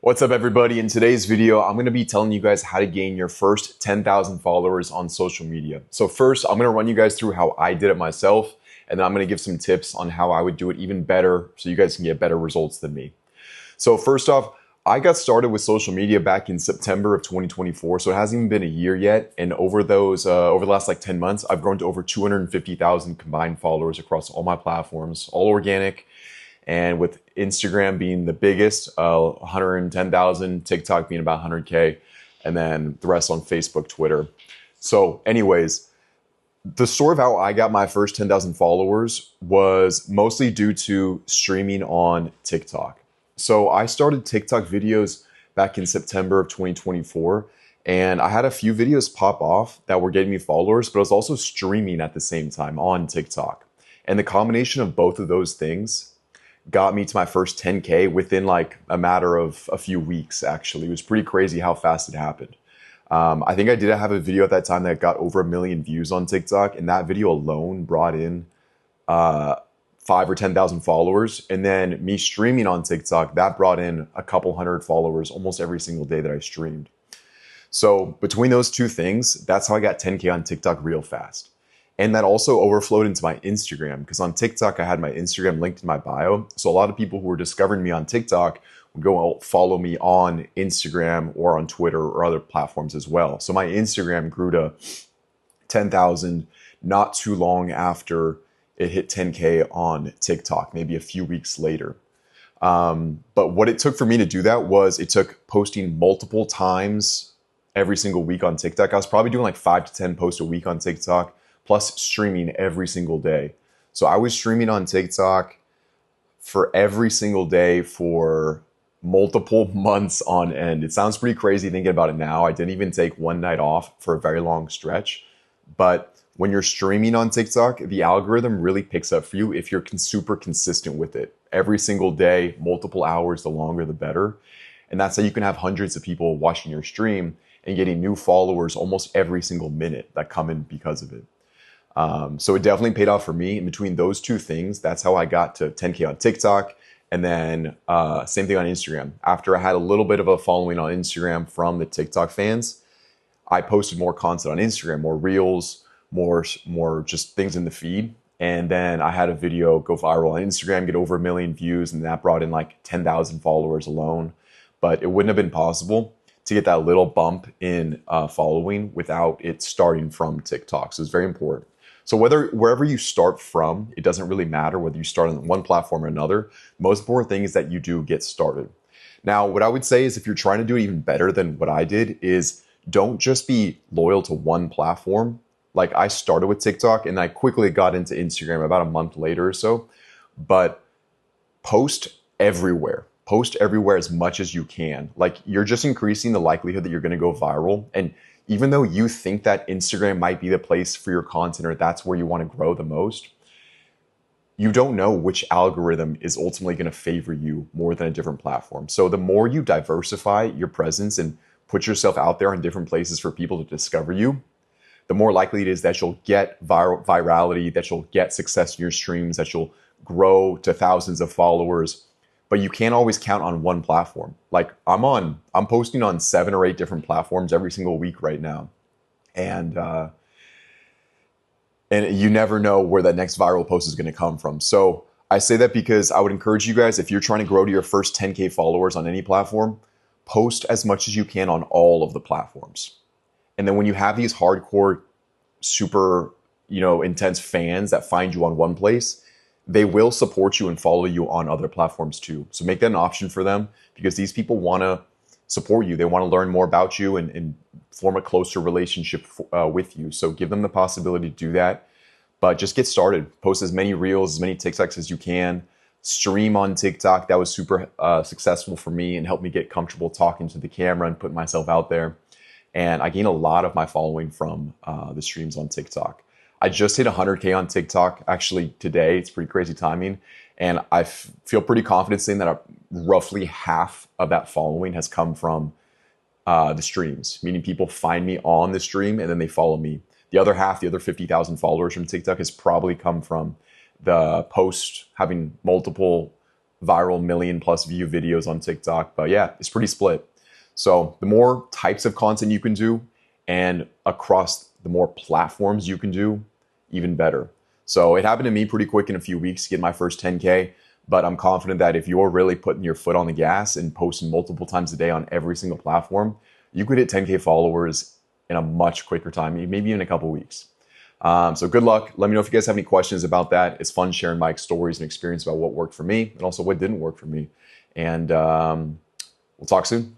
What's up, everybody? In today's video, I'm going to be telling you guys how to gain your first 10,000 followers on social media. So first, I'm going to run you guys through how I did it myself, and then I'm going to give some tips on how I would do it even better so you guys can get better results than me. So first off, I got started with social media back in September of 2024, so it hasn't even been a year yet. And over the last like 10 months, I've grown to over 250,000 combined followers across all my platforms, all organic. And with Instagram being the biggest, 110,000, TikTok being about 100K, and then the rest on Facebook, Twitter. So anyways, the story of how I got my first 10,000 followers was mostly due to streaming on TikTok. So I started TikTok videos back in September of 2024, and I had a few videos pop off that were getting me followers, but I was also streaming at the same time on TikTok. And the combination of both of those things got me to my first 10K within like a matter of a few weeks, actually. It was pretty crazy how fast it happened. I think I did have a video at that time that got over 1 million views on TikTok, and that video alone brought in 5 or 10,000 followers. And then me streaming on TikTok, that brought in a couple hundred followers almost every single day that I streamed. So between those two things, that's how I got 10K on TikTok real fast. And that also overflowed into my Instagram, because on TikTok, I had my Instagram linked in my bio. So a lot of people who were discovering me on TikTok would go follow me on Instagram or on Twitter or other platforms as well. So my Instagram grew to 10,000 not too long after it hit 10K on TikTok, maybe a few weeks later. But what it took for me to do that was it took posting multiple times every single week on TikTok. I was probably doing like 5 to 10 posts a week on TikTok, plus streaming every single day. So I was streaming on TikTok for every single day for multiple months on end. It sounds pretty crazy thinking about it now. I didn't even take one night off for a very long stretch. But when you're streaming on TikTok, the algorithm really picks up for you if you're super consistent with it. Every single day, multiple hours, the longer the better. And that's how you can have hundreds of people watching your stream and getting new followers almost every single minute that come in because of it. So it definitely paid off for me. In between those two things, that's how I got to 10K on TikTok. And then same thing on Instagram. After I had a little bit of a following on Instagram from the TikTok fans, I posted more content on Instagram, more reels, more just things in the feed. And then I had a video go viral on Instagram, get over 1 million views, and that brought in like 10,000 followers alone. But it wouldn't have been possible to get that little bump in following without it starting from TikTok. So it's very important. So wherever you start from, it doesn't really matter whether you start on one platform or another. The most important thing is that you do get started. Now, what I would say is if you're trying to do it even better than what I did is don't just be loyal to one platform. Like I started with TikTok and I quickly got into Instagram about a month later or so, but post everywhere. Post everywhere as much as you can. Like you're just increasing the likelihood that you're going to go viral. And even though you think that Instagram might be the place for your content or that's where you want to grow the most, you don't know which algorithm is ultimately going to favor you more than a different platform. So the more you diversify your presence and put yourself out there in different places for people to discover you, the more likely it is that you'll get virality, that you'll get success in your streams, that you'll grow to thousands of followers. But you can't always count on one platform. Like I'm posting on 7 or 8 different platforms every single week right now. And you never know where that next viral post is going to come from. So I say that because I would encourage you guys, if you're trying to grow to your first 10K followers on any platform, post as much as you can on all of the platforms. And then when you have these hardcore, super, intense fans that find you on one place, they will support you and follow you on other platforms too. So make that an option for them because these people want to support you. They want to learn more about you and form a closer relationship with you. So give them the possibility to do that. But just get started. Post as many reels, as many TikToks as you can. Stream on TikTok. That was super successful for me and helped me get comfortable talking to the camera and putting myself out there. And I gained a lot of my following from the streams on TikTok. I just hit 100K on TikTok actually today. It's pretty crazy timing. And I feel pretty confident saying that roughly half of that following has come from the streams, meaning people find me on the stream and then they follow me. The other half, the other 50,000 followers from TikTok has probably come from the post having multiple viral million plus view videos on TikTok. But yeah, it's pretty split. So the more types of content you can do and across the more platforms you can do, even better. So it happened to me pretty quick in a few weeks to get my first 10K. But I'm confident that if you're really putting your foot on the gas and posting multiple times a day on every single platform, you could hit 10K followers in a much quicker time, maybe in a couple weeks. So good luck. Let me know if you guys have any questions about that. It's fun sharing my stories and experience about what worked for me and also what didn't work for me. And we'll talk soon.